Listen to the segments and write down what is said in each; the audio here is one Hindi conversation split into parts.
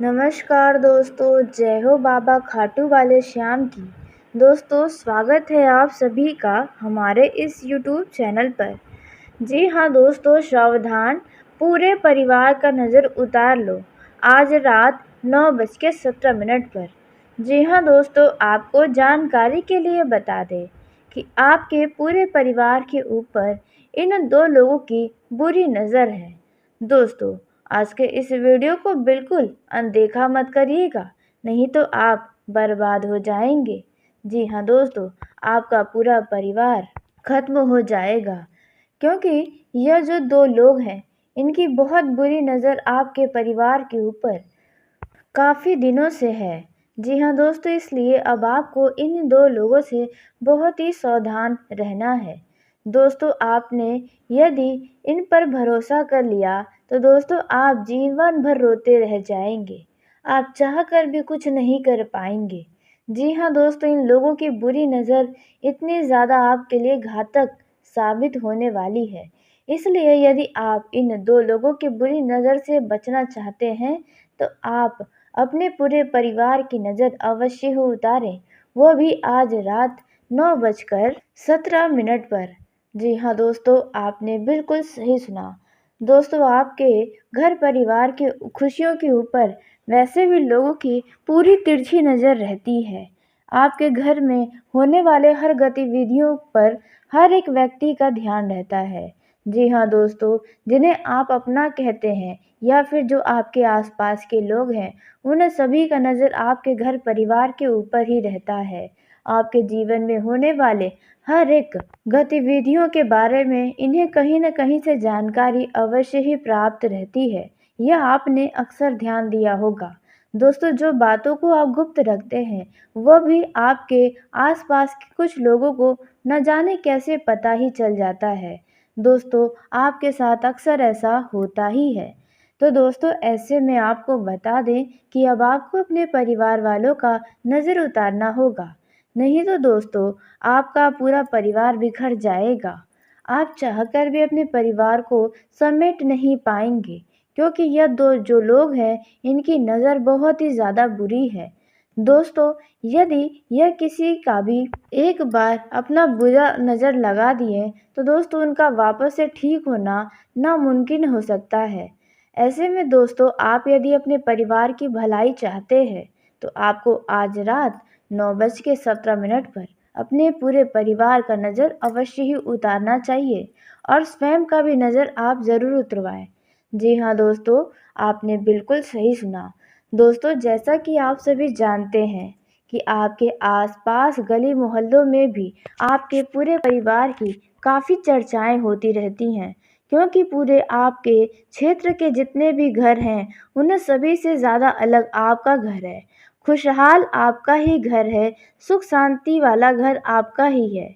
नमस्कार दोस्तों, जय हो बाबा खाटू वाले श्याम की। दोस्तों, स्वागत है आप सभी का हमारे इस यूट्यूब चैनल पर। जी हाँ दोस्तों, सावधान, पूरे परिवार का नज़र उतार लो आज रात 9:17 पर। जी हाँ दोस्तों, आपको जानकारी के लिए बता दें कि आपके पूरे परिवार के ऊपर इन दो लोगों की बुरी नज़र है। दोस्तों, आज के इस वीडियो को बिल्कुल अनदेखा मत करिएगा, नहीं तो आप बर्बाद हो जाएंगे। जी हाँ दोस्तों, आपका पूरा परिवार खत्म हो जाएगा, क्योंकि यह जो दो लोग हैं, इनकी बहुत बुरी नज़र आपके परिवार के ऊपर काफ़ी दिनों से है। जी हाँ दोस्तों, इसलिए अब आपको इन दो लोगों से बहुत ही सावधान रहना है। दोस्तों, आपने यदि इन पर भरोसा कर लिया तो दोस्तों आप जीवन भर रोते रह जाएंगे। आप चाह कर भी कुछ नहीं कर पाएंगे। जी हाँ दोस्तों, इन लोगों की बुरी नज़र इतनी ज़्यादा आपके लिए घातक साबित होने वाली है। इसलिए यदि आप इन दो लोगों की बुरी नज़र से बचना चाहते हैं तो आप अपने पूरे परिवार की नज़र अवश्य ही उतारें, वो भी आज रात 9:17 पर। जी हाँ दोस्तों, आपने बिल्कुल सही सुना। दोस्तों, आपके घर परिवार की खुशियों के ऊपर वैसे भी लोगों की पूरी तिरछी नज़र रहती है। आपके घर में होने वाले हर गतिविधियों पर हर एक व्यक्ति का ध्यान रहता है। जी हाँ दोस्तों, जिन्हें आप अपना कहते हैं या फिर जो आपके आसपास के लोग हैं, उन सभी का नज़र आपके घर परिवार के ऊपर ही रहता है। आपके जीवन में होने वाले हर एक गतिविधियों के बारे में इन्हें कहीं न कहीं से जानकारी अवश्य ही प्राप्त रहती है। यह आपने अक्सर ध्यान दिया होगा। दोस्तों, जो बातों को आप गुप्त रखते हैं, वह भी आपके आसपास के कुछ लोगों को न जाने कैसे पता ही चल जाता है। दोस्तों, आपके साथ अक्सर ऐसा होता ही है। तो दोस्तों, ऐसे में आपको बता दें कि अब आपको अपने परिवार वालों का नज़र उतारना होगा, नहीं तो दोस्तों आपका पूरा परिवार बिखर जाएगा। आप चाहकर भी अपने परिवार को समेट नहीं पाएंगे, क्योंकि यह दो जो लोग हैं, इनकी नज़र बहुत ही ज़्यादा बुरी है। दोस्तों, यदि यह किसी का भी एक बार अपना बुरा नज़र लगा दिए तो दोस्तों उनका वापस से ठीक होना नामुमकिन हो सकता है। ऐसे में दोस्तों, आप यदि अपने परिवार की भलाई चाहते हैं तो आपको आज रात 9:17 पर अपने पूरे परिवार का नज़र अवश्य ही उतारना चाहिए और स्वयं का भी नज़र आप ज़रूर उतरवाएं। जी हाँ दोस्तों, आपने बिल्कुल सही सुना। दोस्तों, जैसा कि आप सभी जानते हैं कि आपके आसपास गली मोहल्लों में भी आपके पूरे परिवार की काफ़ी चर्चाएं होती रहती हैं, क्योंकि पूरे आपके क्षेत्र के जितने भी घर हैं, उन सभी से ज़्यादा अलग आपका घर है। खुशहाल आपका ही घर है, सुख शांति वाला घर आपका ही है।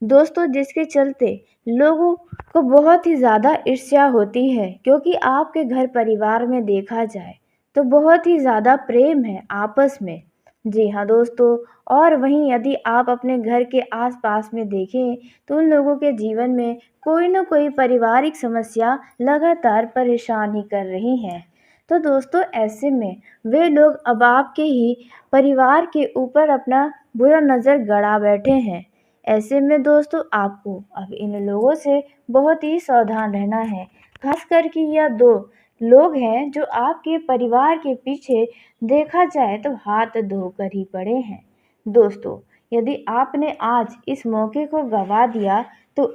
दोस्तों, जिसके चलते लोगों को बहुत ही ज़्यादा ईर्ष्या होती है, क्योंकि आपके घर परिवार में देखा जाए तो बहुत ही ज़्यादा प्रेम है आपस में। जी हाँ दोस्तों, और वहीं यदि आप अपने घर के आसपास में देखें तो उन लोगों के जीवन में कोई न कोई पारिवारिक समस्या लगातार परेशान ही कर रही हैं। तो दोस्तों, ऐसे में वे लोग अब आपके ही परिवार के ऊपर अपना बुरा नज़र गड़ा बैठे हैं। ऐसे में दोस्तों, आपको अब इन लोगों से बहुत ही सावधान रहना है। खास करके यह दो लोग हैं जो आपके परिवार के पीछे देखा जाए तो हाथ धोकर ही पड़े हैं। दोस्तों, यदि आपने आज इस मौके को गंवा दिया तो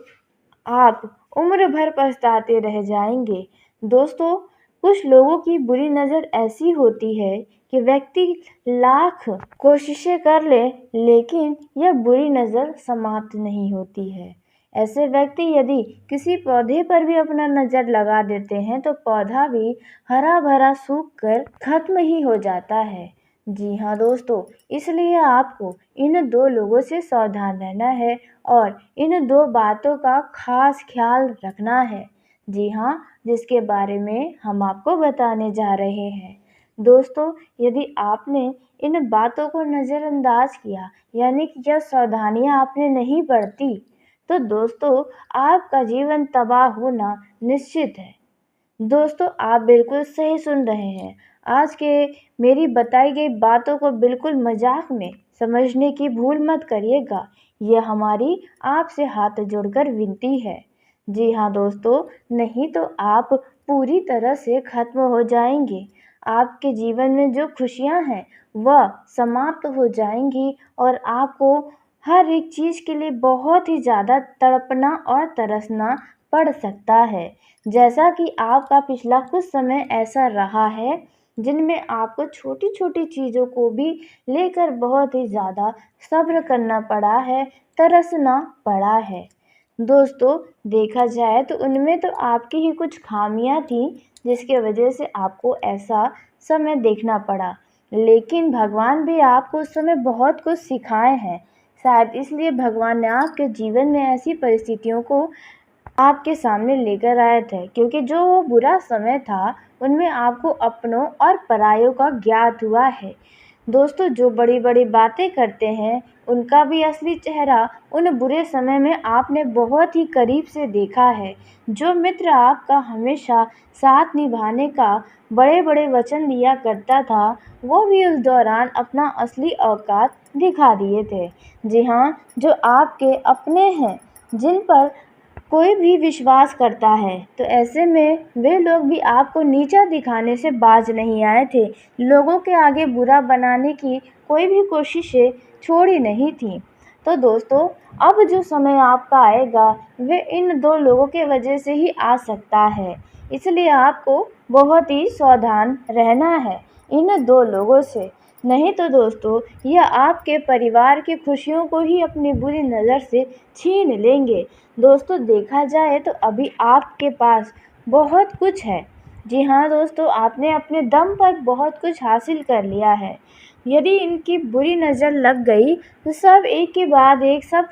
आप उम्र भर पछताते रह जाएंगे। दोस्तों, कुछ लोगों की बुरी नज़र ऐसी होती है कि व्यक्ति लाख कोशिशें कर ले, लेकिन यह बुरी नज़र समाप्त नहीं होती है। ऐसे व्यक्ति यदि किसी पौधे पर भी अपना नज़र लगा देते हैं तो पौधा भी हरा भरा सूख कर खत्म ही हो जाता है। जी हाँ दोस्तों, इसलिए आपको इन दो लोगों से सावधान रहना है और इन दो बातों का खास ख्याल रखना है। जी हाँ, जिसके बारे में हम आपको बताने जा रहे हैं। दोस्तों, यदि आपने इन बातों को नज़रअंदाज किया, यानी कि यह सावधानियाँ आपने नहीं बरती, तो दोस्तों आपका जीवन तबाह होना निश्चित है। दोस्तों, आप बिल्कुल सही सुन रहे हैं। आज के मेरी बताई गई बातों को बिल्कुल मजाक में समझने की भूल मत करिएगा। यह हमारी आपसे हाथ जोड़कर विनती है। जी हाँ दोस्तों, नहीं तो आप पूरी तरह से खत्म हो जाएंगे। आपके जीवन में जो खुशियाँ हैं वह समाप्त हो जाएंगी और आपको हर एक चीज़ के लिए बहुत ही ज़्यादा तड़पना और तरसना पड़ सकता है। जैसा कि आपका पिछला कुछ समय ऐसा रहा है जिनमें आपको छोटी-छोटी चीज़ों को भी लेकर बहुत ही ज़्यादा सब्र करना पड़ा है, तरसना पड़ा है। दोस्तों, देखा जाए तो उनमें तो आपकी ही कुछ खामियाँ थीं जिसकी वजह से आपको ऐसा समय देखना पड़ा। लेकिन भगवान भी आपको उस समय बहुत कुछ सिखाए हैं। शायद इसलिए भगवान ने आपके जीवन में ऐसी परिस्थितियों को आपके सामने लेकर आए थे, क्योंकि जो वो बुरा समय था उनमें आपको अपनों और परायों का ज्ञात हुआ है। दोस्तों, जो बड़ी बड़ी बातें करते हैं उनका भी असली चेहरा उन बुरे समय में आपने बहुत ही करीब से देखा है। जो मित्र आपका हमेशा साथ निभाने का बड़े बड़े वचन दिया करता था, वो भी उस दौरान अपना असली औकात दिखा दिए थे। जी हाँ, जो आपके अपने हैं, जिन पर कोई भी विश्वास करता है, तो ऐसे में वे लोग भी आपको नीचा दिखाने से बाज नहीं आए थे। लोगों के आगे बुरा बनाने की कोई भी कोशिशें छोड़ी नहीं थी। तो दोस्तों, अब जो समय आपका आएगा वे इन 2 लोगों के वजह से ही आ सकता है। इसलिए आपको बहुत ही सावधान रहना है इन 2 लोगों से। नहीं तो दोस्तों, यह आपके परिवार की खुशियों को ही अपनी बुरी नज़र से छीन लेंगे। दोस्तों, देखा जाए तो अभी आपके पास बहुत कुछ है। जी हाँ दोस्तों, आपने अपने दम पर बहुत कुछ हासिल कर लिया है। यदि इनकी बुरी नज़र लग गई तो सब एक के बाद एक सब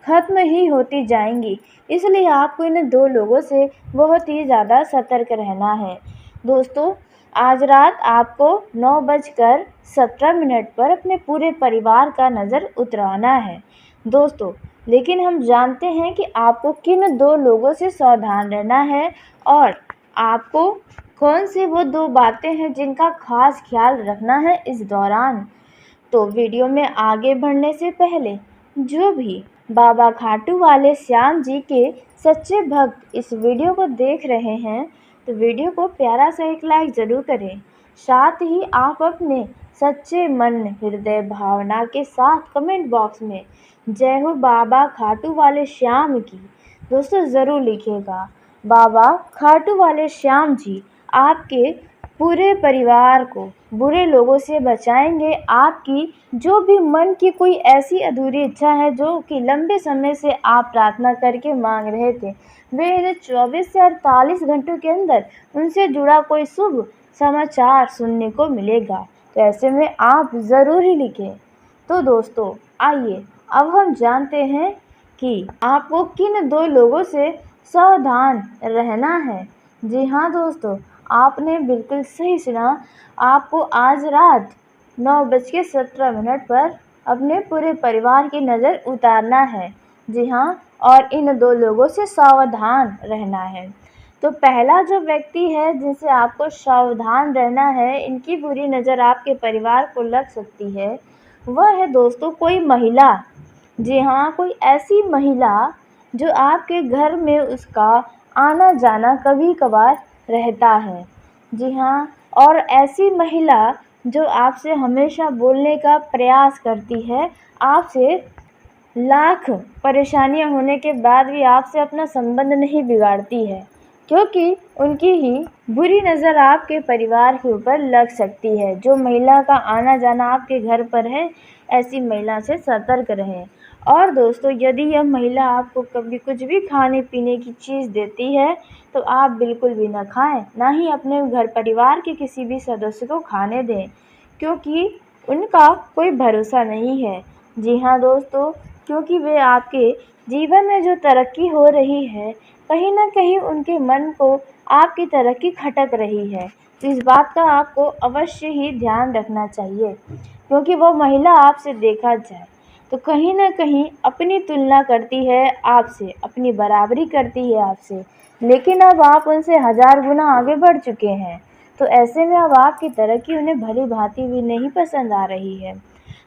ख़त्म ही होती जाएंगी। इसलिए आपको इन 2 लोगों से बहुत ही ज़्यादा सतर्क रहना है। दोस्तों, आज रात आपको 9:17 पर अपने पूरे परिवार का नज़र उतरवाना है। दोस्तों, लेकिन हम जानते हैं कि आपको किन 2 लोगों से सावधान रहना है और आपको कौन सी वो 2 बातें हैं जिनका ख़ास ख़्याल रखना है इस दौरान। तो वीडियो में आगे बढ़ने से पहले जो भी बाबा खाटू वाले श्याम जी के सच्चे भक्त इस वीडियो को देख रहे हैं, तो वीडियो को प्यारा सा एक लाइक ज़रूर करें। साथ ही आप अपने सच्चे मन हृदय भावना के साथ कमेंट बॉक्स में जय हो बाबा खाटू वाले श्याम की दोस्तों ज़रूर लिखिएगा। बाबा खाटू वाले श्याम जी आपके पूरे परिवार को बुरे लोगों से बचाएंगे। आपकी जो भी मन की कोई ऐसी अधूरी इच्छा है जो कि लंबे समय से आप प्रार्थना करके मांग रहे थे, वे इन्हें 24 से 48 घंटों के अंदर उनसे जुड़ा कोई शुभ समाचार सुनने को मिलेगा। तो ऐसे में आप ज़रूर ही लिखें। तो दोस्तों, आइए अब हम जानते हैं कि आपको किन 2 लोगों से सावधान रहना है। जी हाँ दोस्तों, आपने बिल्कुल सही सुना। आपको आज रात 9:17 पर अपने पूरे परिवार की नज़र उतारना है। जी हाँ, और इन 2 लोगों से सावधान रहना है। तो पहला जो व्यक्ति है जिनसे आपको सावधान रहना है, इनकी बुरी नज़र आपके परिवार को लग सकती है, वह है दोस्तों कोई महिला। जी हाँ, कोई ऐसी महिला जो आपके घर में उसका आना जाना कभी कभार रहता है। जी हाँ, और ऐसी महिला जो आपसे हमेशा बोलने का प्रयास करती है, आपसे लाख परेशानियां होने के बाद भी आपसे अपना संबंध नहीं बिगाड़ती है, क्योंकि उनकी ही बुरी नज़र आपके परिवार के ऊपर लग सकती है। जो महिला का आना जाना आपके घर पर है, ऐसी महिला से सतर्क रहें। और दोस्तों, यदि यह महिला आपको कभी कुछ भी खाने पीने की चीज़ देती है, तो आप बिल्कुल भी ना खाएं, ना ही अपने घर परिवार के किसी भी सदस्य को खाने दें, क्योंकि उनका कोई भरोसा नहीं है। जी हाँ दोस्तों, क्योंकि वे आपके जीवन में जो तरक्की हो रही है, कहीं न कहीं उनके मन को आपकी तरक्की खटक रही है। तो इस बात का आपको अवश्य ही ध्यान रखना चाहिए, क्योंकि वो महिला आपसे देखा जाए तो कहीं न कहीं अपनी तुलना करती है आपसे, अपनी बराबरी करती है आपसे। लेकिन अब आप उनसे 1000 गुना आगे बढ़ चुके हैं। तो ऐसे में अब आपकी तरक्की उन्हें भली-भाँति भी नहीं पसंद आ रही है।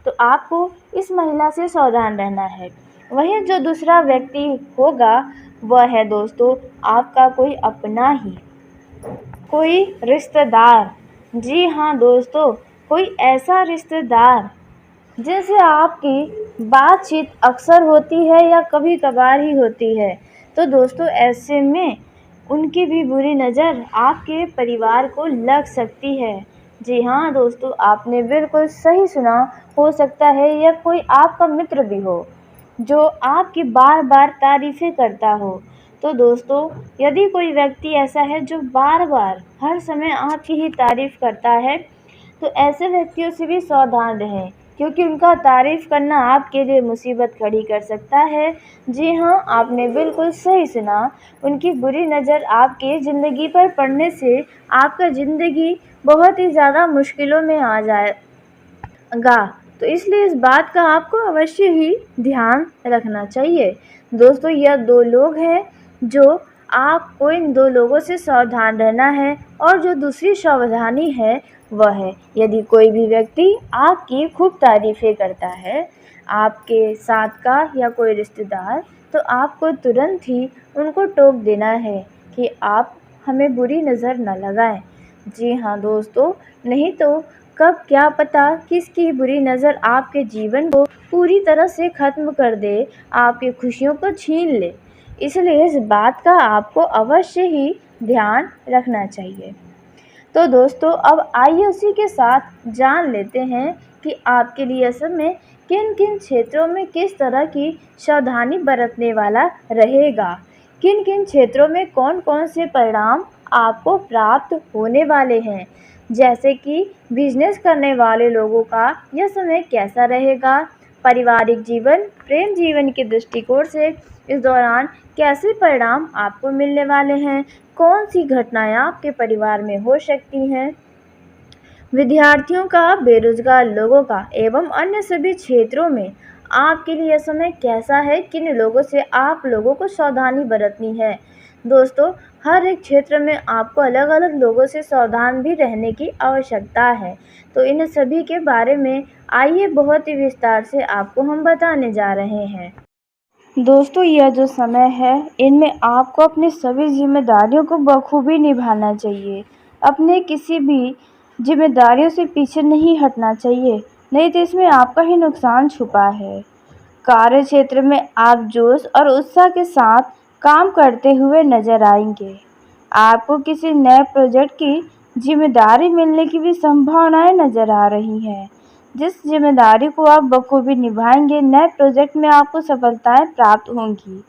तो आपको इस महिला से सावधान रहना है। वहीं जो दूसरा व्यक्ति होगा वह है दोस्तों आपका कोई अपना ही, कोई रिश्तेदार। जी हाँ दोस्तों, कोई ऐसा रिश्तेदार जिनसे आपकी बातचीत अक्सर होती है या कभी-कभार ही होती है। तो दोस्तों ऐसे में उनकी भी बुरी नज़र आपके परिवार को लग सकती है। जी हाँ दोस्तों, आपने बिल्कुल सही सुना। हो सकता है यह कोई आपका मित्र भी हो, जो आपकी बार-बार तारीफ़ें करता हो। तो दोस्तों, यदि कोई व्यक्ति ऐसा है जो बार-बार हर समय आपकी ही तारीफ़ करता है, तो ऐसे व्यक्तियों से भी सावधान रहें, क्योंकि उनका तारीफ़ करना आपके लिए मुसीबत खड़ी कर सकता है। जी हाँ, आपने बिल्कुल सही सुना। उनकी बुरी नज़र आपकी ज़िंदगी पर पड़ने से आपका ज़िंदगी बहुत ही ज़्यादा मुश्किलों में आ जाएगा। तो इसलिए इस बात का आपको अवश्य ही ध्यान रखना चाहिए। दोस्तों, यह 2 लोग हैं जो आपको इन 2 लोगों से सावधान रहना है, और जो दूसरी सावधानी है वह है, यदि कोई भी व्यक्ति आपकी खूब तारीफ़ें करता है, आपके साथ का या कोई रिश्तेदार, तो आपको तुरंत ही उनको टोक देना है कि आप हमें बुरी नज़र न लगाएँ। जी हाँ दोस्तों, नहीं तो कब क्या पता किसकी बुरी नज़र आपके जीवन को पूरी तरह से ख़त्म कर दे, आपकी खुशियों को छीन ले। इसलिए इस बात का आपको अवश्य ही ध्यान रखना चाहिए। तो दोस्तों, अब आइए उसी के साथ जान लेते हैं कि आपके लिए असल में किन-किन क्षेत्रों में किस तरह की सावधानी बरतने वाला रहेगा। किन-किन क्षेत्रों में कौन-कौन से परिणाम आपको प्राप्त होने वाले हैं। जैसे कि बिज़नेस करने वाले लोगों का यह समय कैसा रहेगा, पारिवारिक जीवन, प्रेम जीवन के दृष्टिकोण से इस दौरान कैसे परिणाम आपको मिलने वाले हैं, कौन-सी घटनाएँ आपके परिवार में हो सकती हैं, विद्यार्थियों का, बेरोज़गार लोगों का एवं अन्य सभी क्षेत्रों में आपके लिए यह समय कैसा है, किन लोगों से आप लोगों को सावधानी बरतनी है। दोस्तों, हर एक क्षेत्र में आपको अलग-अलग लोगों से सावधान भी रहने की आवश्यकता है। तो इन सभी के बारे में आइए बहुत ही विस्तार से आपको हम बताने जा रहे हैं। दोस्तों, यह जो समय है, इनमें आपको अपनी सभी ज़िम्मेदारियों को बखूबी निभाना चाहिए। अपने किसी भी ज़िम्मेदारियों से पीछे नहीं हटना चाहिए, नहीं तो इसमें आपका ही नुकसान छुपा है। कार्य क्षेत्र में आप जोश और उत्साह के साथ काम करते हुए नज़र आएंगे। आपको किसी नए प्रोजेक्ट की जिम्मेदारी मिलने की भी संभावनाएं नज़र आ रही हैं। जिस जिम्मेदारी को आप बखूबी निभाएंगे, नए प्रोजेक्ट में आपको सफलताएं प्राप्त होंगी।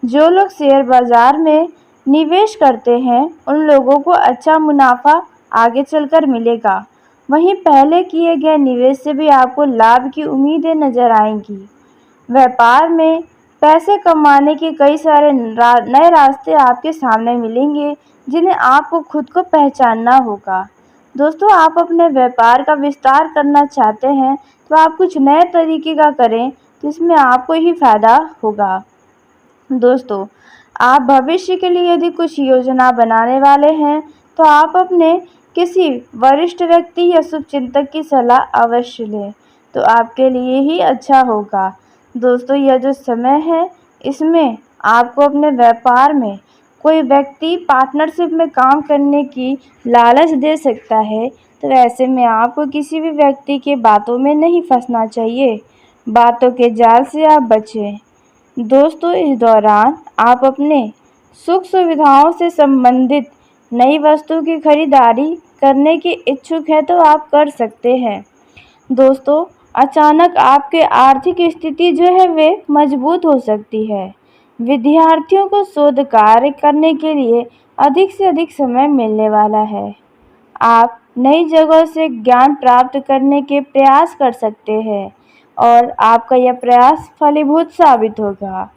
जो लोग शेयर बाजार में निवेश करते हैं, उन लोगों को अच्छा मुनाफा आगे चलकर मिलेगा। वहीं पहले किए गए निवेश से भी आपको लाभ की उम्मीदें नज़र आएंगी। व्यापार में पैसे कमाने के कई सारे नए रास्ते आपके सामने मिलेंगे, जिन्हें आपको खुद को पहचानना होगा। दोस्तों, आप अपने व्यापार का विस्तार करना चाहते हैं, तो आप कुछ नए तरीके का करें, तो इसमें आपको ही फ़ायदा होगा। दोस्तों, आप भविष्य के लिए यदि कुछ योजना बनाने वाले हैं, तो आप अपने किसी वरिष्ठ व्यक्ति या शुभचिंतक की सलाह अवश्य लें, तो आपके लिए ही अच्छा होगा। दोस्तों, यह जो समय है, इसमें आपको अपने व्यापार में कोई व्यक्ति पार्टनरशिप में काम करने की लालच दे सकता है, तो ऐसे में आपको किसी भी व्यक्ति की बातों में नहीं फंसना चाहिए। बातों के जाल से आप बचें। दोस्तों, इस दौरान आप अपने सुख सुविधाओं से संबंधित नई वस्तु की खरीदारी करने के इच्छुक हैं, तो आप कर सकते हैं। दोस्तों, अचानक आपके आर्थिक स्थिति जो है वे मजबूत हो सकती है। विद्यार्थियों को शोध कार्य करने के लिए अधिक से अधिक समय मिलने वाला है। आप नई जगह से ज्ञान प्राप्त करने के प्रयास कर सकते हैं, और आपका यह प्रयास फलीभूत साबित होगा।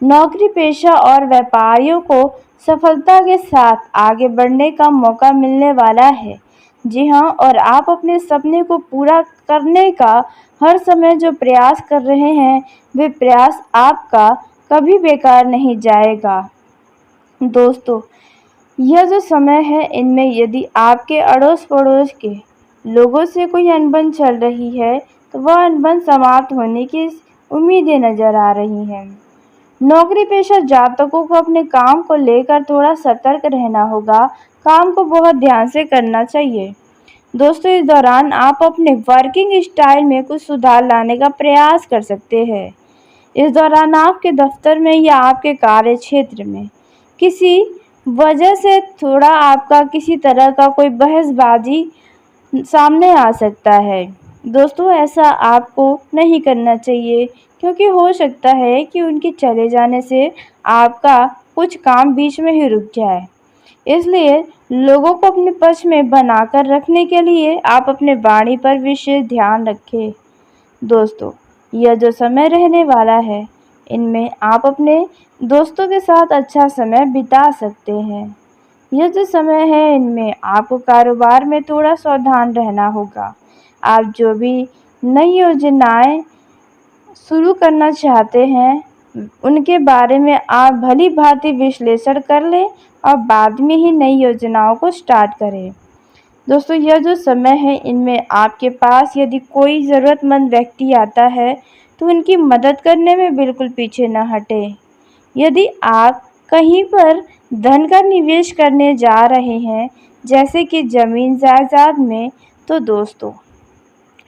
नौकरी पेशा और व्यापारियों को सफलता के साथ आगे बढ़ने का मौका मिलने वाला है। जी हाँ, और आप अपने सपने को पूरा करने का हर समय जो प्रयास कर रहे हैं, वे प्रयास आपका कभी बेकार नहीं जाएगा। दोस्तों, यह जो समय है इनमें यदि आपके अड़ोस पड़ोस के लोगों से कोई अनबन चल रही है तो वह अनबन समाप्त होने की उम्मीदें नजर आ रही हैं। नौकरी पेशा जातकों को अपने काम को लेकर थोड़ा सतर्क रहना होगा। काम को बहुत ध्यान से करना चाहिए। दोस्तों, इस दौरान आप अपने वर्किंग स्टाइल में कुछ सुधार लाने का प्रयास कर सकते हैं। इस दौरान आपके दफ्तर में या आपके कार्य क्षेत्र में किसी वजह से थोड़ा आपका किसी तरह का कोई बहसबाजी सामने आ सकता है। दोस्तों, ऐसा आपको नहीं करना चाहिए क्योंकि हो सकता है कि उनके चले जाने से आपका कुछ काम बीच में ही रुक जाए। इसलिए लोगों को अपने पक्ष में बनाकर रखने के लिए आप अपने वाणी पर विशेष ध्यान रखें। दोस्तों, यह जो समय रहने वाला है इनमें आप अपने दोस्तों के साथ अच्छा समय बिता सकते हैं। यह जो समय है इनमें आपको कारोबार में थोड़ा सावधान रहना होगा। आप जो भी नई योजनाएं शुरू करना चाहते हैं उनके बारे में आप भली भांति विश्लेषण कर लें और बाद में ही नई योजनाओं को स्टार्ट करें। दोस्तों, यह जो समय है इनमें आपके पास यदि कोई ज़रूरतमंद व्यक्ति आता है तो उनकी मदद करने में बिल्कुल पीछे न हटें। यदि आप कहीं पर धन का निवेश करने जा रहे हैं जैसे कि ज़मीन जायदाद में, तो दोस्तों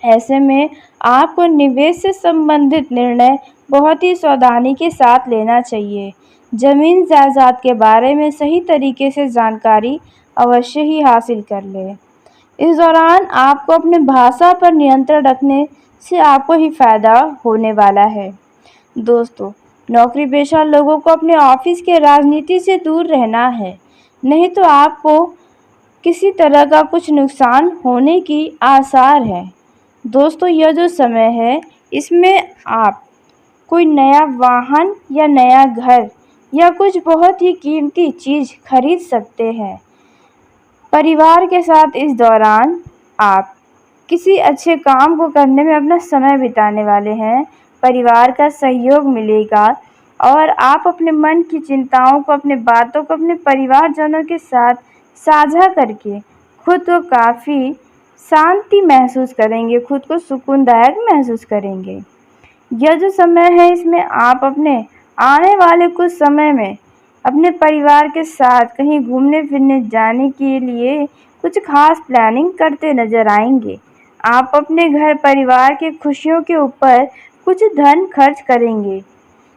ऐसे में आपको निवेश से संबंधित निर्णय बहुत ही सावधानी के साथ लेना चाहिए। ज़मीन जायदाद के बारे में सही तरीके से जानकारी अवश्य ही हासिल कर लें। इस दौरान आपको अपने भाषा पर नियंत्रण रखने से आपको ही फायदा होने वाला है। दोस्तों, नौकरी पेशा लोगों को अपने ऑफिस के राजनीति से दूर रहना है, नहीं तो आपको किसी तरह का कुछ नुकसान होने की आसार है। दोस्तों, यह जो समय है इसमें आप कोई नया वाहन या नया घर या कुछ बहुत ही कीमती चीज़ खरीद सकते हैं। परिवार के साथ इस दौरान आप किसी अच्छे काम को करने में अपना समय बिताने वाले हैं। परिवार का सहयोग मिलेगा और आप अपने मन की चिंताओं को, अपने बातों को अपने परिवारजनों के साथ साझा करके खुद को काफ़ी शांति महसूस करेंगे, खुद को सुकूनदायक महसूस करेंगे। यह जो समय है इसमें आप अपने आने वाले कुछ समय में अपने परिवार के साथ कहीं घूमने फिरने जाने के लिए कुछ खास प्लानिंग करते नजर आएंगे। आप अपने घर परिवार की खुशियों के ऊपर कुछ धन खर्च करेंगे।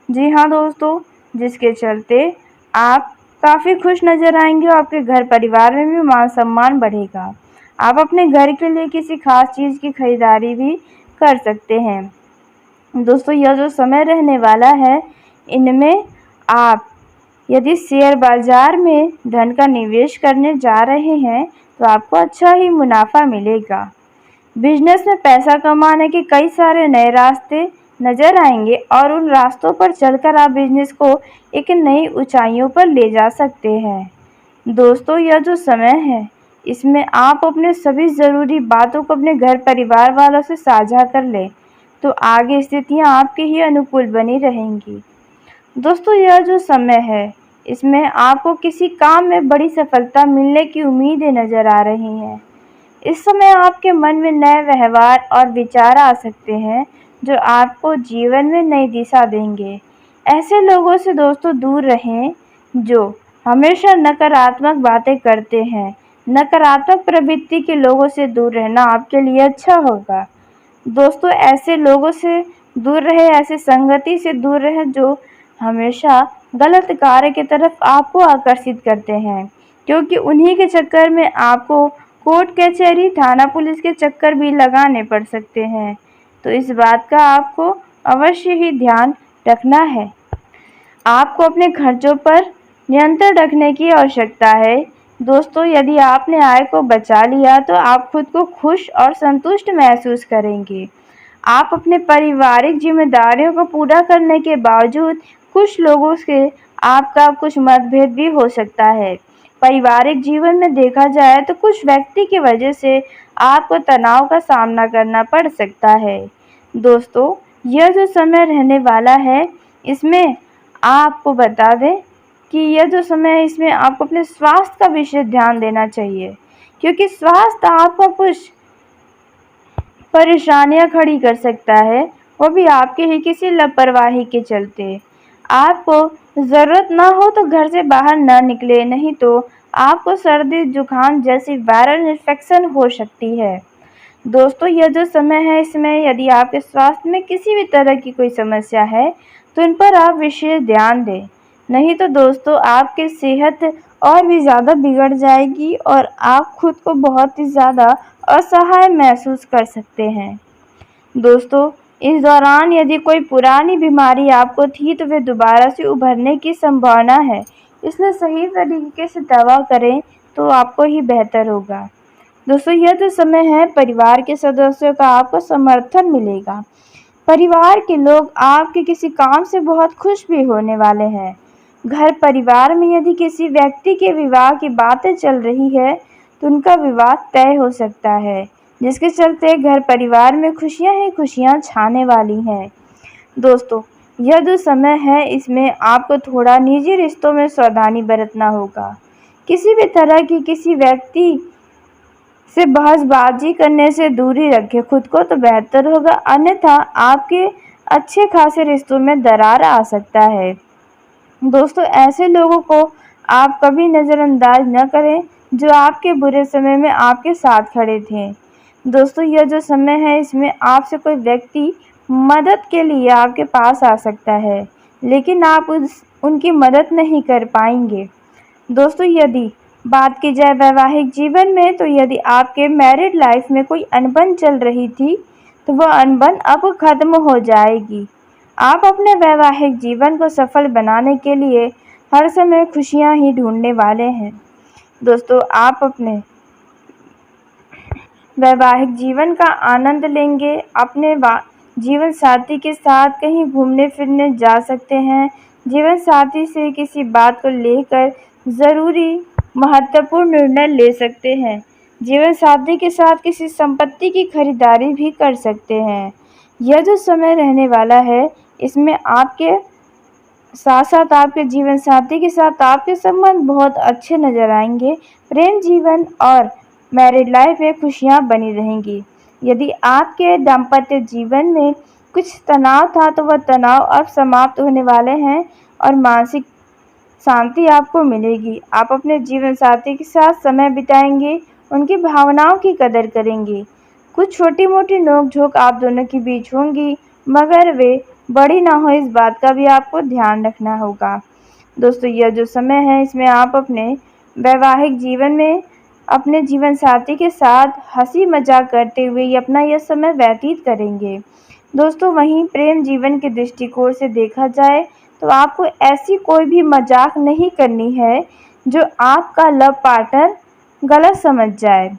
जी हाँ दोस्तों, जिसके चलते आप काफ़ी खुश नज़र आएंगे और आपके घर परिवार में भी मान सम्मान बढ़ेगा। आप अपने घर के लिए किसी खास चीज़ की खरीदारी भी कर सकते हैं। दोस्तों, यह जो समय रहने वाला है इनमें आप यदि शेयर बाज़ार में धन का निवेश करने जा रहे हैं तो आपको अच्छा ही मुनाफा मिलेगा। बिजनेस में पैसा कमाने के कई सारे नए रास्ते नज़र आएंगे और उन रास्तों पर चलकर आप बिजनेस को एक नई ऊंचाइयों पर ले जा सकते हैं। दोस्तों, यह जो समय है इसमें आप अपने सभी ज़रूरी बातों को अपने घर परिवार वालों से साझा कर लें तो आगे स्थितियां आपके ही अनुकूल बनी रहेंगी। दोस्तों, यह जो समय है इसमें आपको किसी काम में बड़ी सफलता मिलने की उम्मीदें नज़र आ रही हैं। इस समय आपके मन में नए व्यवहार और विचार आ सकते हैं जो आपको जीवन में नई दिशा देंगे। ऐसे लोगों से दोस्तों दूर रहें जो हमेशा नकारात्मक बातें करते हैं। नकारात्मक प्रवृत्ति के लोगों से दूर रहना आपके लिए अच्छा होगा। दोस्तों, ऐसे लोगों से दूर रहे, ऐसे संगति से दूर रहे जो हमेशा गलत कार्य की तरफ आपको आकर्षित करते हैं, क्योंकि उन्हीं के चक्कर में आपको कोर्ट कचहरी थाना पुलिस के चक्कर भी लगाने पड़ सकते हैं। तो इस बात का आपको अवश्य ही ध्यान रखना है। आपको अपने खर्चों पर नियंत्रण रखने की आवश्यकता है। दोस्तों, यदि आपने आय को बचा लिया तो आप खुद को खुश और संतुष्ट महसूस करेंगे। आप अपने पारिवारिक जिम्मेदारियों को पूरा करने के बावजूद कुछ लोगों से आपका कुछ मतभेद भी हो सकता है। पारिवारिक जीवन में देखा जाए तो कुछ व्यक्ति की वजह से आपको तनाव का सामना करना पड़ सकता है। दोस्तों, यह जो समय रहने वाला है इसमें आपको बता दें कि यह जो समय है इसमें आपको अपने स्वास्थ्य का विशेष ध्यान देना चाहिए, क्योंकि स्वास्थ्य आपको कुछ परेशानियां खड़ी कर सकता है, वो भी आपके ही किसी लापरवाही के चलते। आपको ज़रूरत ना हो तो घर से बाहर ना निकले, नहीं तो आपको सर्दी जुकाम जैसी वायरल इन्फेक्शन हो सकती है। दोस्तों, यह जो समय है इसमें यदि आपके स्वास्थ्य में किसी भी तरह की कोई समस्या है तो इन पर आप विशेष ध्यान दें, नहीं तो दोस्तों आपकी सेहत और भी ज़्यादा बिगड़ जाएगी और आप खुद को बहुत ही ज़्यादा असहाय महसूस कर सकते हैं। दोस्तों, इस दौरान यदि कोई पुरानी बीमारी आपको थी तो वे दोबारा से उभरने की संभावना है, इसलिए सही तरीके से दवा करें तो आपको ही बेहतर होगा। दोस्तों, यह जो समय है परिवार के सदस्यों का आपको समर्थन मिलेगा। परिवार के लोग आपके किसी काम से बहुत खुश भी होने वाले हैं। घर परिवार में यदि किसी व्यक्ति के विवाह की बातें चल रही है तो उनका विवाह तय हो सकता है, जिसके चलते घर परिवार में खुशियां ही खुशियां छाने वाली हैं। दोस्तों, यह जो समय है इसमें आपको थोड़ा निजी रिश्तों में सावधानी बरतना होगा। किसी भी तरह की किसी व्यक्ति से बहसबाजी करने से दूरी रखें खुद को तो बेहतर होगा, अन्यथा आपके अच्छे खासे रिश्तों में दरार आ सकता है। दोस्तों, ऐसे लोगों को आप कभी नज़रअंदाज न करें जो आपके बुरे समय में आपके साथ खड़े थे। दोस्तों, यह जो समय है इसमें आपसे कोई व्यक्ति मदद के लिए आपके पास आ सकता है, लेकिन आप उनकी मदद नहीं कर पाएंगे। दोस्तों, यदि बात की जाए वैवाहिक जीवन में तो यदि आपके मैरिड लाइफ में कोई अनबन चल रही थी तो वह अनबन अब खत्म हो जाएगी। आप अपने वैवाहिक जीवन को सफल बनाने के लिए हर समय खुशियां ही ढूंढने वाले हैं। दोस्तों, आप अपने वैवाहिक जीवन का आनंद लेंगे, अपने जीवन साथी के साथ कहीं घूमने फिरने जा सकते हैं। जीवन साथी से किसी बात को लेकर ज़रूरी महत्वपूर्ण निर्णय ले सकते हैं। जीवन साथी के साथ किसी संपत्ति की खरीदारी भी कर सकते हैं। यह जो समय रहने वाला है इसमें आपके साथ साथ आपके जीवन साथी के साथ आपके संबंध बहुत अच्छे नज़र आएंगे। प्रेम जीवन और मैरिड लाइफ में खुशियां बनी रहेंगी। यदि आपके दाम्पत्य जीवन में कुछ तनाव था तो वह तनाव अब समाप्त होने वाले हैं और मानसिक शांति आपको मिलेगी। आप अपने जीवन साथी के साथ समय बिताएंगे, उनकी भावनाओं की कदर करेंगे। कुछ छोटी मोटी नोक-झोंक आप दोनों के बीच होंगी, मगर वे बड़ी ना हो इस बात का भी आपको ध्यान रखना होगा। दोस्तों, यह जो समय है इसमें आप अपने वैवाहिक जीवन में अपने जीवन साथी के साथ हंसी मजाक करते हुए अपना यह समय व्यतीत करेंगे। दोस्तों, वहीं प्रेम जीवन के दृष्टिकोण से देखा जाए तो आपको ऐसी कोई भी मजाक नहीं करनी है जो आपका लव पार्टनर गलत समझ जाए।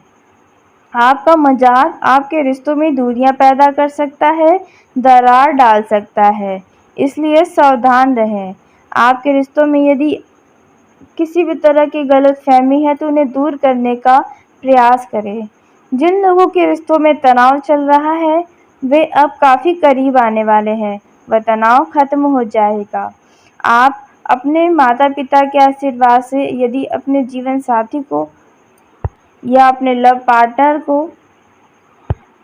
आपका मजाक आपके रिश्तों में दूरियां पैदा कर सकता है, दरार डाल सकता है, इसलिए सावधान रहें। आपके रिश्तों में यदि किसी भी तरह की गलतफहमी है तो उन्हें दूर करने का प्रयास करें। जिन लोगों के रिश्तों में तनाव चल रहा है वे अब काफ़ी करीब आने वाले हैं, वह तनाव खत्म हो जाएगा। आप अपने माता पिता के आशीर्वाद से यदि अपने जीवन साथी को या अपने लव पार्टनर को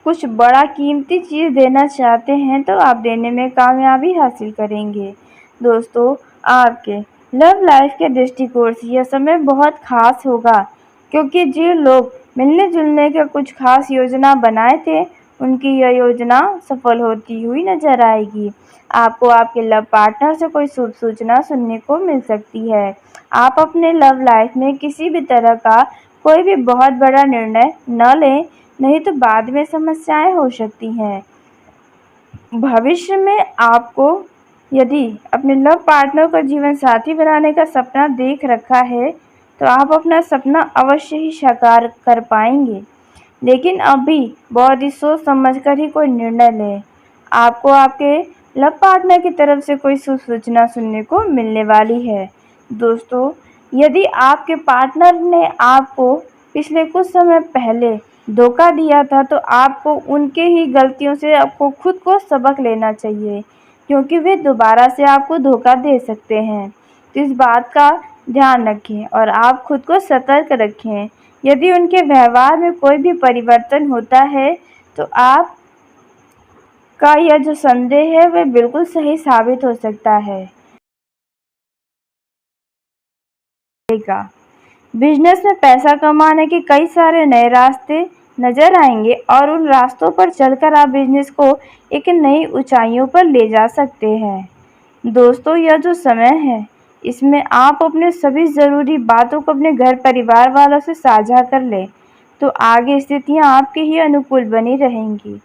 कुछ बड़ा कीमती चीज़ देना चाहते हैं तो आप देने में कामयाबी हासिल करेंगे। दोस्तों, आपके लव लाइफ के दृष्टिकोण से यह समय बहुत खास होगा, क्योंकि जो लोग मिलने जुलने का कुछ खास योजना बनाए थे उनकी यह योजना सफल होती हुई नजर आएगी। आपको आपके लव पार्टनर से कोई शुभ सूचना सुनने को मिल सकती है। आप अपने लव लाइफ में किसी भी तरह का कोई भी बहुत बड़ा निर्णय न लें, नहीं तो बाद में समस्याएं हो सकती हैं। भविष्य में आपको यदि अपने लव पार्टनर को जीवन साथी बनाने का सपना देख रखा है तो आप अपना सपना अवश्य ही साकार कर पाएंगे, लेकिन अभी बहुत ही सोच समझकर ही कोई निर्णय लें। आपको आपके लव पार्टनर की तरफ से कोई शुभ सूचना सुनने को मिलने वाली है। दोस्तों, यदि आपके पार्टनर ने आपको पिछले कुछ समय पहले धोखा दिया था तो आपको उनके ही गलतियों से आपको खुद को सबक लेना चाहिए, क्योंकि वे दोबारा से आपको धोखा दे सकते हैं। तो इस बात का ध्यान रखें और आप खुद को सतर्क रखें। यदि उनके व्यवहार में कोई भी परिवर्तन होता है तो आपका यह जो संदेह है वह बिल्कुल सही साबित हो सकता है। बिजनेस में पैसा कमाने के कई सारे नए रास्ते नजर आएंगे और उन रास्तों पर चलकर आप बिजनेस को एक नई ऊंचाइयों पर ले जा सकते हैं। दोस्तों, यह जो समय है इसमें आप अपने सभी ज़रूरी बातों को अपने घर परिवार वालों से साझा कर लें तो आगे स्थितियां आपके ही अनुकूल बनी रहेंगी।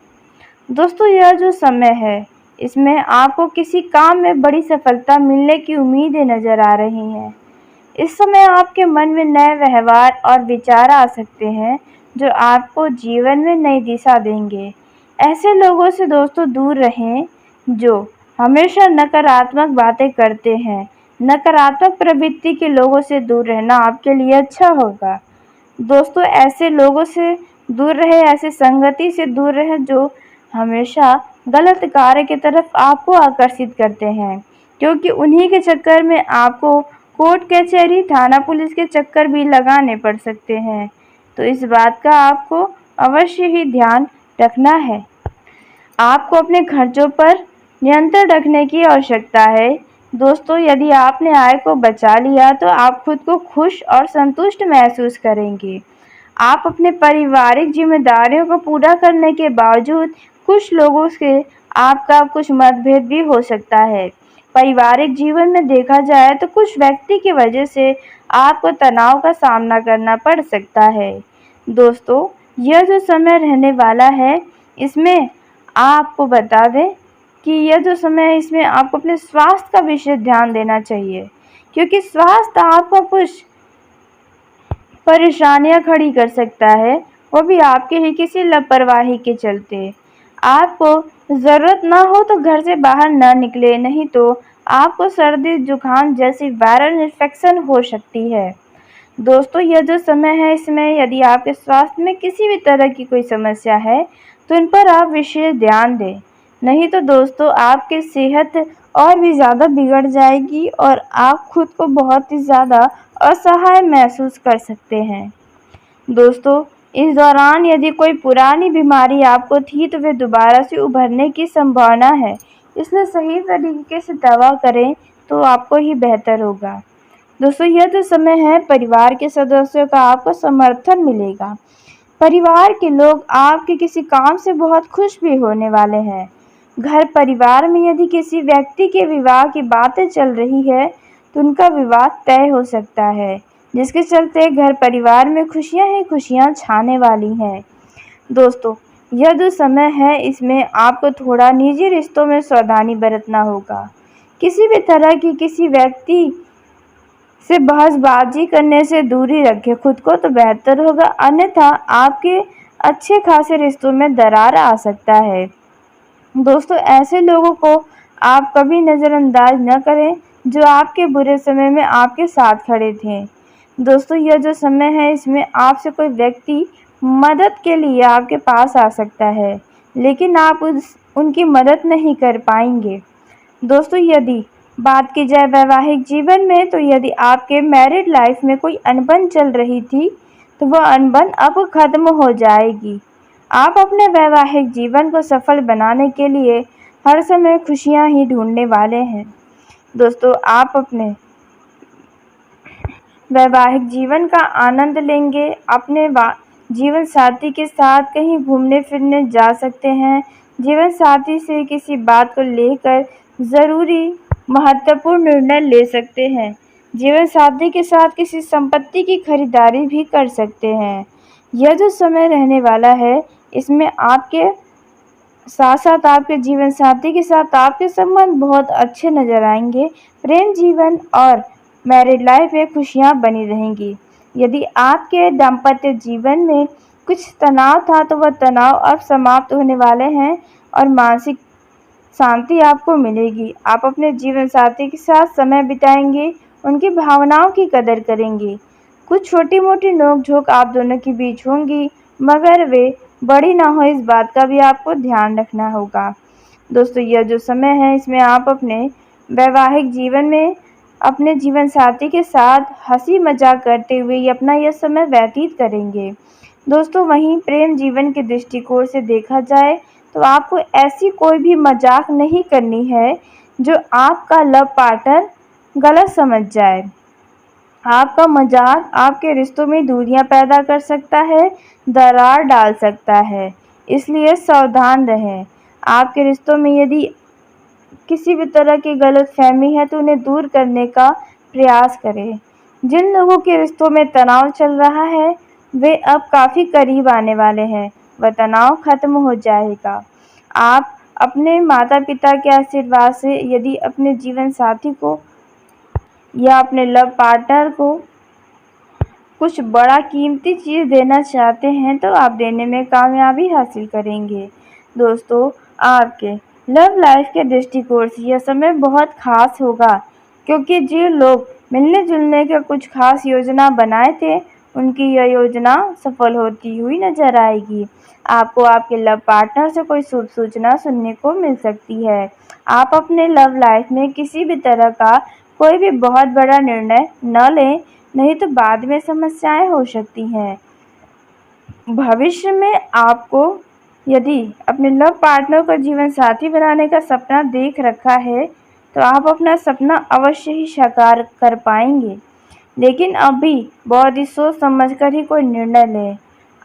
दोस्तों, यह जो समय है इसमें आपको किसी काम में बड़ी सफलता मिलने की उम्मीदें नज़र आ रही हैं। इस समय आपके मन में नए व्यवहार और विचार आ सकते हैं जो आपको जीवन में नई दिशा देंगे। ऐसे लोगों से दोस्तों दूर रहें जो हमेशा नकारात्मक बातें करते हैं। नकारात्मक प्रवृत्ति के लोगों से दूर रहना आपके लिए अच्छा होगा। दोस्तों, ऐसे लोगों से दूर रहे, ऐसे संगति से दूर रहे जो हमेशा गलत कार्य की तरफ आपको आकर्षित करते हैं, क्योंकि उन्हीं के चक्कर में आपको कोर्ट कचहरी थाना पुलिस के चक्कर भी लगाने पड़ सकते हैं। तो इस बात का आपको अवश्य ही ध्यान रखना है। आपको अपने खर्चों पर नियंत्रण रखने की आवश्यकता है। दोस्तों, यदि आपने आय को बचा लिया तो आप खुद को खुश और संतुष्ट महसूस करेंगे। आप अपने पारिवारिक जिम्मेदारियों को पूरा करने के बावजूद कुछ लोगों से आपका कुछ मतभेद भी हो सकता है। पारिवारिक जीवन में देखा जाए तो कुछ व्यक्ति की वजह से आपको तनाव का सामना करना पड़ सकता है। दोस्तों, यह जो समय रहने वाला है इसमें आपको बता दें कि यह जो समय है इसमें आपको अपने स्वास्थ्य का विशेष ध्यान देना चाहिए, क्योंकि स्वास्थ्य आपको कुछ परेशानियां खड़ी कर सकता है, वो भी आपके ही किसी लापरवाही के चलते। आपको ज़रूरत ना हो तो घर से बाहर न निकले, नहीं तो आपको सर्दी जुकाम जैसी वायरल इन्फेक्शन हो सकती है। दोस्तों, यह जो समय है इसमें यदि आपके स्वास्थ्य में किसी भी तरह की कोई समस्या है तो इन पर आप विशेष ध्यान दें, नहीं तो दोस्तों आपकी सेहत और भी ज़्यादा बिगड़ जाएगी और आप खुद को बहुत ही ज़्यादा असहाय महसूस कर सकते हैं। दोस्तों, इस दौरान यदि कोई पुरानी बीमारी आपको थी तो वे दोबारा से उभरने की संभावना है, इसलिए सही तरीके से दवा करें तो आपको ही बेहतर होगा। दोस्तों, यह जो समय है परिवार के सदस्यों का आपको समर्थन मिलेगा। परिवार के लोग आपके किसी काम से बहुत खुश भी होने वाले हैं। घर परिवार में यदि किसी व्यक्ति के विवाह की बातें चल रही है तो उनका विवाह तय हो सकता है, जिसके चलते घर परिवार में खुशियां ही खुशियां छाने वाली हैं। दोस्तों, यह जो समय है इसमें आपको थोड़ा निजी रिश्तों में सावधानी बरतना होगा। किसी भी तरह की किसी व्यक्ति से बहसबाजी करने से दूरी रखें खुद को तो बेहतर होगा, अन्यथा आपके अच्छे खासे रिश्तों में दरार आ सकता है। दोस्तों, ऐसे लोगों को आप कभी नज़रअंदाज न करें जो आपके बुरे समय में आपके साथ खड़े थे। दोस्तों, यह जो समय है इसमें आपसे कोई व्यक्ति मदद के लिए आपके पास आ सकता है, लेकिन आप उनकी मदद नहीं कर पाएंगे। दोस्तों, यदि बात की जाए वैवाहिक जीवन में तो यदि आपके मैरिड लाइफ में कोई अनबन चल रही थी तो वह अनबन अब खत्म हो जाएगी। आप अपने वैवाहिक जीवन को सफल बनाने के लिए हर समय खुशियां ही ढूंढने वाले हैं। दोस्तों, आप अपने वैवाहिक जीवन का आनंद लेंगे। अपने जीवन साथी के साथ कहीं घूमने फिरने जा सकते हैं। जीवन साथी से किसी बात को लेकर ज़रूरी महत्वपूर्ण निर्णय ले सकते हैं। जीवन साथी के साथ किसी संपत्ति की खरीदारी भी कर सकते हैं। यह जो समय रहने वाला है इसमें आपके साथ साथ आपके जीवन साथी के साथ आपके संबंध बहुत अच्छे नज़र आएंगे। प्रेम जीवन और मैरिड लाइफ में खुशियां बनी रहेंगी। यदि आपके दाम्पत्य जीवन में कुछ तनाव था तो वह तनाव अब समाप्त होने वाले हैं और मानसिक शांति आपको मिलेगी। आप अपने जीवन साथी के साथ समय बिताएंगे, उनकी भावनाओं की कदर करेंगे। कुछ छोटी मोटी नोक-झोंक आप दोनों के बीच होंगी, मगर वे बड़ी ना हो इस बात का भी आपको ध्यान रखना होगा। दोस्तों, यह जो समय है इसमें आप अपने वैवाहिक जीवन में अपने जीवन साथी के साथ हंसी मजाक करते हुए अपना यह समय व्यतीत करेंगे। दोस्तों, वहीं प्रेम जीवन के दृष्टिकोण से देखा जाए तो आपको ऐसी कोई भी मजाक नहीं करनी है जो आपका लव पार्टनर गलत समझ जाए। आपका मजाक आपके रिश्तों में दूरियां पैदा कर सकता है, दरार डाल सकता है, इसलिए सावधान रहें। आपके रिश्तों में यदि किसी भी तरह की गलतफहमी है तो उन्हें दूर करने का प्रयास करें। जिन लोगों के रिश्तों में तनाव चल रहा है वे अब काफ़ी करीब आने वाले हैं, वह तनाव खत्म हो जाएगा। आप अपने माता पिता के आशीर्वाद से यदि अपने जीवन साथी को या अपने लव पार्टनर को कुछ बड़ा कीमती चीज़ देना चाहते हैं तो आप देने में कामयाबी हासिल करेंगे। दोस्तों, आपके लव लाइफ के दृष्टिकोण से यह समय बहुत खास होगा, क्योंकि जो लोग मिलने जुलने का कुछ खास योजना बनाए थे उनकी यह योजना सफल होती हुई नजर आएगी। आपको आपके लव पार्टनर से कोई शुभ सूचना सुनने को मिल सकती है। आप अपने लव लाइफ में किसी भी तरह का कोई भी बहुत बड़ा निर्णय न लें, नहीं तो बाद में समस्याएं हो सकती हैं। भविष्य में आपको यदि अपने लव पार्टनर को जीवन साथी बनाने का सपना देख रखा है तो आप अपना सपना अवश्य ही साकार कर पाएंगे, लेकिन अभी बहुत ही सोच समझकर ही कोई निर्णय लें।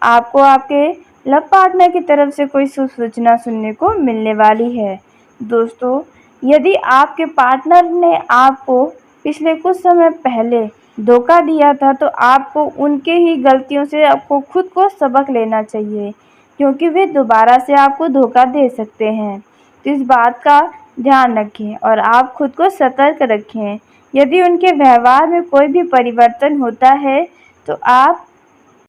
आपको आपके लव पार्टनर की तरफ से कोई शुभ सूचना सुनने को मिलने वाली है। दोस्तों, यदि आपके पार्टनर ने आपको पिछले कुछ समय पहले धोखा दिया था तो आपको उनके ही गलतियों से आपको खुद को सबक लेना चाहिए, क्योंकि वे दोबारा से आपको धोखा दे सकते हैं। तो इस बात का ध्यान रखें और आप खुद को सतर्क रखें। यदि उनके व्यवहार में कोई भी परिवर्तन होता है तो आप